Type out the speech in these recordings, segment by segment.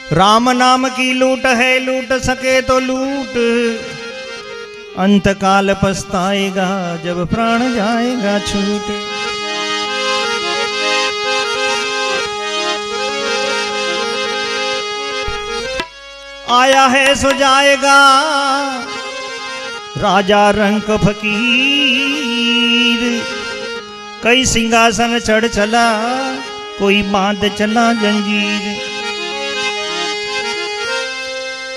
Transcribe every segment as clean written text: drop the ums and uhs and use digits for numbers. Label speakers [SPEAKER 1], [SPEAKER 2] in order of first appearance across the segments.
[SPEAKER 1] राम नाम की लूट है, लूट सके तो लूट, अंतकाल पछताएगा जब प्राण जाएगा छूट। आया है सो जाएगा राजा रंक फकीर, कई सिंहासन चढ़ चला, कोई बांध चला जंजीर।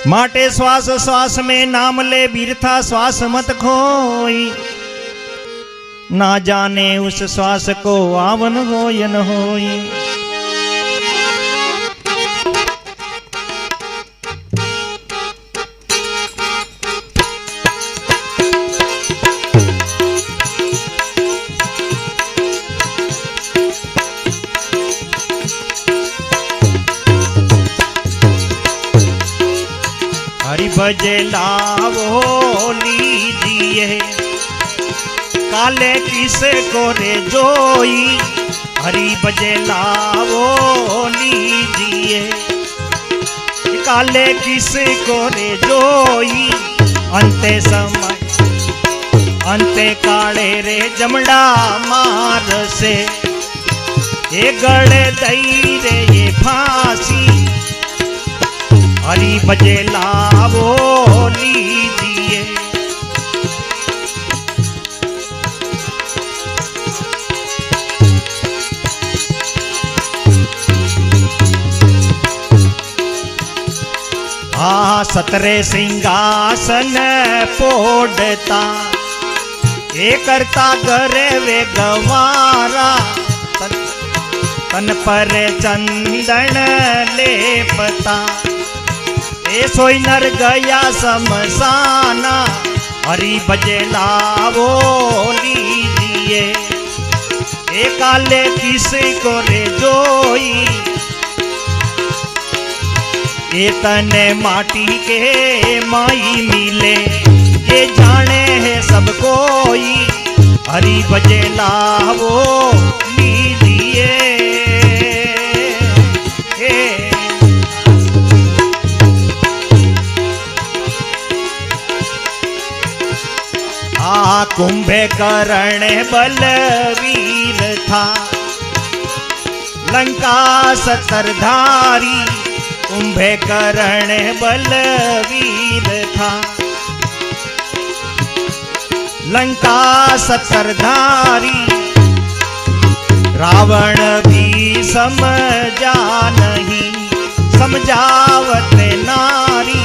[SPEAKER 1] माटे श्वास श्वास में नाम ले, बिरथा श्वास मत खोई, ना जाने उस श्वास को आवन हो या न होई। हरि भजे लावो लीजिए, काले किसे को रे जोई, हरि भजे लावो लीजिए, काले किसे को रे जोई। अंते समय अंते काले रे जमड़ा मार से, ये गले दई रे ये फांसी, हरि भजे लावो लीजिए। सतरे सिंहासन पोड़ता, ये करता करे वे गवारा, तन पर चंदन लेपता, ए सोई नर गया समसाना, हरि भजे लावो लीजिए, ए काले किसे को रे जोई। ये तने माटी के माई मिले, ये जाने है सब कोई, हरि भजे लावो लीजिए। कुंभकर्ण बलवीर था, लंका सतरधारी, कुंभकर्ण बलवीर था, लंका सतरधारी। रावण भी समझा नहीं, समझावत नारी,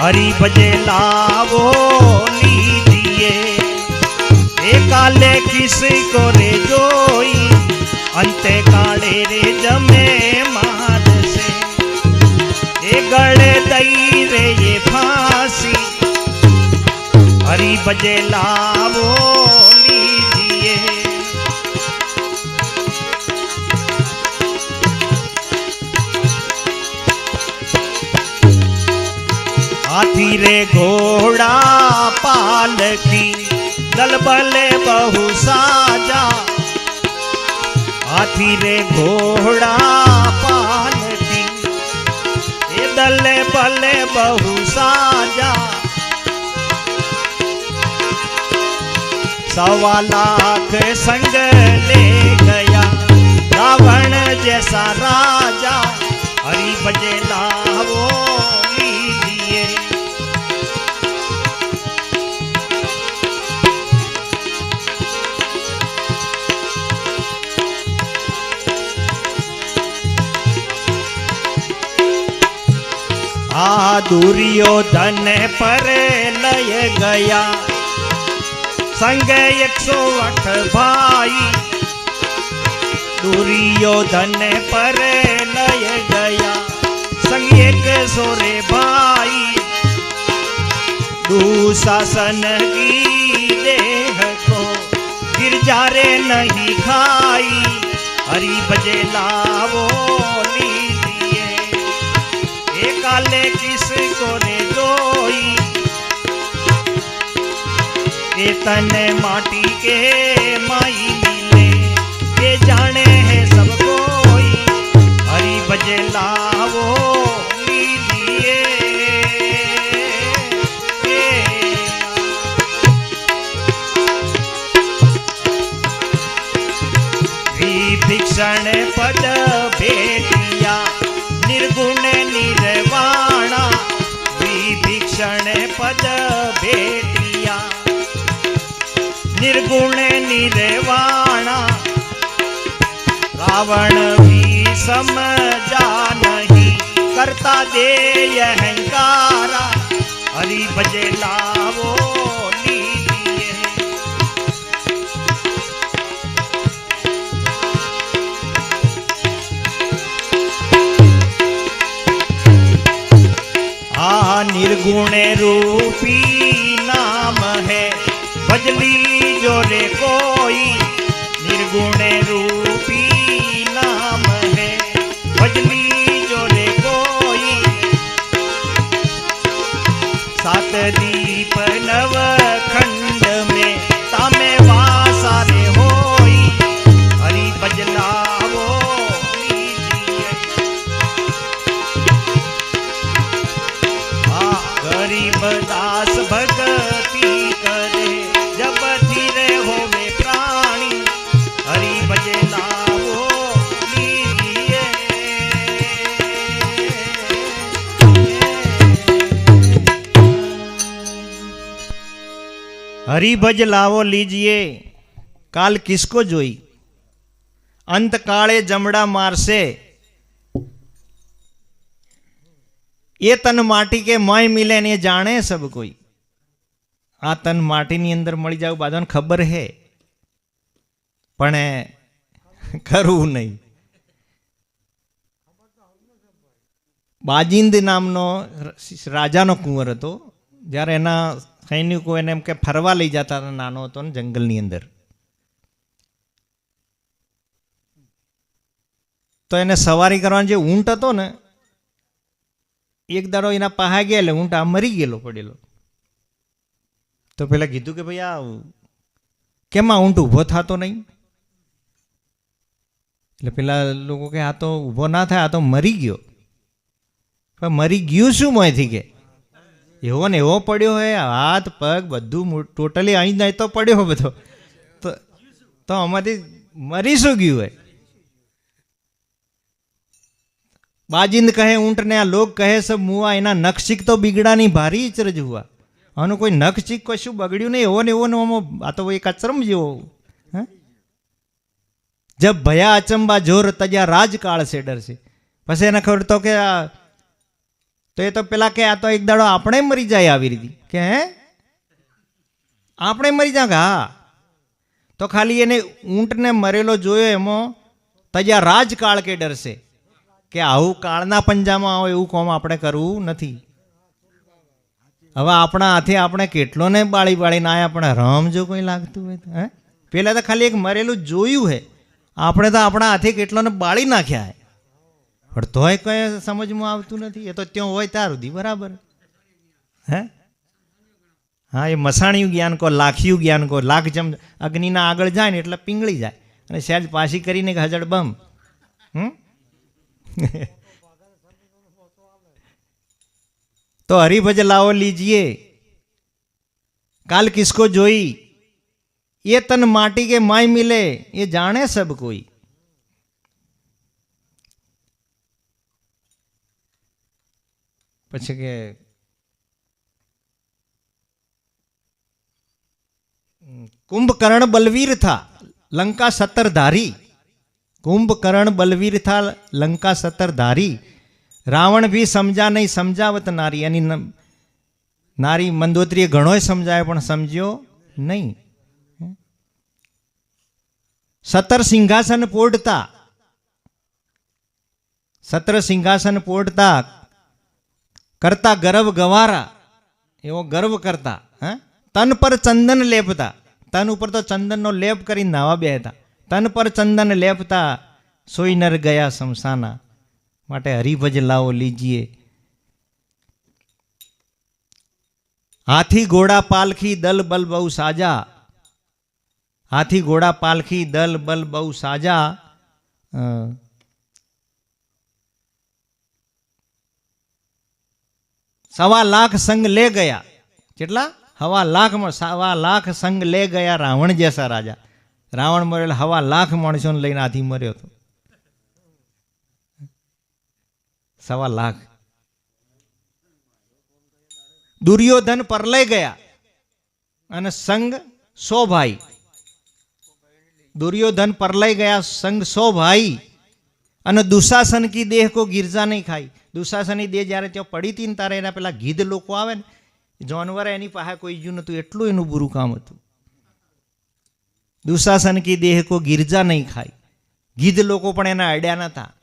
[SPEAKER 1] हरि भजे लावो लीजिए, ए काले किसी को रे जोई, अंते काले रे जमे मार से, ए गड़े दई रे ये फांसी, हरि भजे लावो लीजिए। हाथी रे घोड़ा पालकी, दल बले बहु साजा, हाथी रे घोड़ा पालकी, ये दल बले बहु साजा। 1.25 लाख संग ले गया रावण जैसा राजा, हरि भजे लावो लीजिए। दुर्योधन पर लय गया संग 108 भाई, दुर्योधन पर लय गया संग 100 भाई। दुशासन की देह को गिरजा रे नहीं खाई, हरि भजे लावो लीजिए, ए काले किस को रे जोई। ए तन माटी के माई मिले, ये जाने है सब कोई, हरि भजे भजे लावो लीजिए। विभीषण पद भेटिया निर्गुण निर्वाणा। विभीषण पद भेटिया निर्गुण निर्वाणा। रावण भी समझा नहीं करता दे अहंकारा। हरि भजे लावो लीजिए। निर्गुण रूपी नाम है भजली जो रे कोई। निर्गुण रूपी नाम है भजली जो रे कोई। सात दीप नव खंड में तामे वासा रे होई। हरि भजलावो गरीब दास भगति करे जब धीरे होवे प्राणी। हरि भजे लावो लीजिए। हरि भज लावो लीजिए। काल किसको जोई अंत काले जमड़ा मारसे। ये तन माटी के मोय मिले ने जाने सब कोई। आ तन माटी नी अंदर मળી જાવ બાધાને ખબર હે પણ કરવું નહીં। બાજિંદ નામનો રાજાનો કુંવર હતો। જ્યારે એના સૈનિકો એને એમ કે ફરવા લઈ જતા હતા, નાનો હતો ને જંગલની અંદર, તો એને સવારી કરવાનો જે ઊંટ હતો ને, એક દાડો એના પાસે ગયા એટલે ઊંટ આ મરી ગયેલો પડેલો। તો પેલા કીધું કે ભાઈ આ કેમ આ ઊંટ ઊભો થતો નહીં? એટલે પેલા લોકો કે આ તો ઊભો ના થાય, આ તો મરી ગયો। પણ મરી ગયું શું મોંથી? કે એવો ને એવો પડ્યો હોય, હાથ પગ બધું ટોટલી અહીં નહીં તો પડ્યો બધો, તો આમાંથી મરી શું ગયું હોય? बाजिंद कहे ऊंट ने, आ लोग कहे सब मुआ, इना नखशिक तो बिगड़ा नहीं भारी चरज हुआ। आनो कोई नखशिक कशु बगड़्यू नहीं, एवो ने एवो ने आ तो एक अचरम जेवो। जब भया अचंबा जोर तजा राजकाल से डर से। पछी एने खबर तो के तो ये तो पेला के आ तो एक दाड़ो आपणे मरी जाए आवी रीती के हे आपणे मरी जागा। तो खाली एने ऊंट ने मरेलो जोयो एमो तजा राजकाल के डर से કે આવું કાળના પંજામાં આવે એવું કોમ આપણે કરવું નથી। હવે આપણા હાથે આપણે કેટલો ને બાળી બાળીને આયા, પણ રમ જો કોઈ લાગતું હોય તો હે, પેલા તો ખાલી એક મરેલું જોયું હે, આપણે તો આપણા હાથે કેટલો ને બાળી નાખ્યા હે, પણ તોય કઈ સમજમાં આવતું નથી। એ તો ત્યાં હોય ત્યાર સુધી બરાબર હે। હા, એ મસાણિયું જ્ઞાન કો, લાખિયું જ્ઞાન કો, લાખ જેમ અગ્નિના આગળ જાય ને એટલે પીંગળી જાય, અને સહેજ પાછી કરીને હજડ બમ। तो हरिभज लाओ लीजिए। काल किसको जोई ये तन माटी के माय मिले, ये जाने सब कोई। पछे के कुंभकर्ण बलवीर था लंका सत्तरधारी। कुंभकर्ण बलवीर था लंका सत्तरधारी। रावण भी समझा नहीं समझावत नारी, यानी नारी मंदोत्रीए घणोय समझायो पण समझ्यो नहीं। सत्तर सिंहासन पोड़ता, सत्र सिंहासन पोड़ता, करता गर्व गवारा, एवो गर्व करता। तन पर चंदन लेपता, तन ऊपर तो चंदन नो लेप करी नावा बेहता, तन पर चंदन लेपता, सोई नर गया शमशाना। माटे हरिभज लाओ लीजिए। हाथी घोड़ा पालखी दल बल बहु साजा, हाथी घोड़ा पालखी दल बल बहु साजा। 1.25 લાખ સંગ લે ગયા. કેટલા? 1.25 લાખ સંગ લે ગયા રાવણ જેસા રાજા. રાવણ મરેલ 1.25 લાખ માણસોને લઈને આથી મર્યો હતો. 1.25 લાખ. દુર્યોધન પરલય ગયા અને સંગ 100 ભાઈ. દુર્યોધન પરલય ગયા સંગ 100 ભાઈ. અને દુશાસન કી દેહ કો ગિરજા નહીં ખાઈ. દુશાસનની દેહ જ્યારે ત્યાં પડી હતી ને તારે એના પેલા ગીધ લોકો આવે ને, જાનવર એની પાસે કોઈ જ્યું નતું, એટલું એનું બુરું કામ હતું. દુશાસન કી દેહ કો ગિરજા નહીં ખાઈ. ગીધ લોકો પણ એના અડ્યા નતા.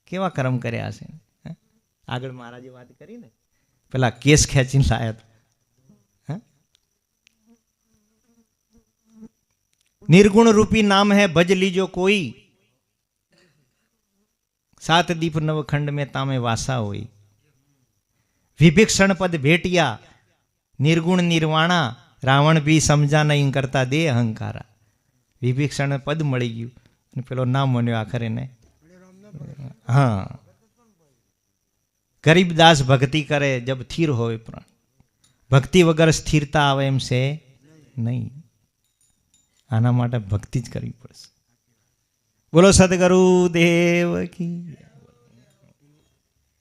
[SPEAKER 1] કેવા કર્મ કર્યા છે. આગળ મહારાજે વાત કરી ને, પેલા કેસ ખેંચીને લાયા હતા. નિર્ગુણ રૂપી નામ હે ભજ લીજો કોઈ, 7 દીપ નવખંડ में तामे वासा होई. विभीषण पद भेटिया निर्गुण निर्वाणा, रावण भी समझा नहीं करता दे अहंकारा. વિભીષણ પદ મળી ગયું અને પેલો ના માન્યો આખરે ને. હા, ગરીબદાસ ભક્તિ કરે જબ થીર હોય પ્રાણ. ભક્તિ વગર સ્થિરતા આવે એમ છે નહીં. આના માટે ભક્તિ જ કરવી પડશે. બોલો સદગુરુ દેવ કી.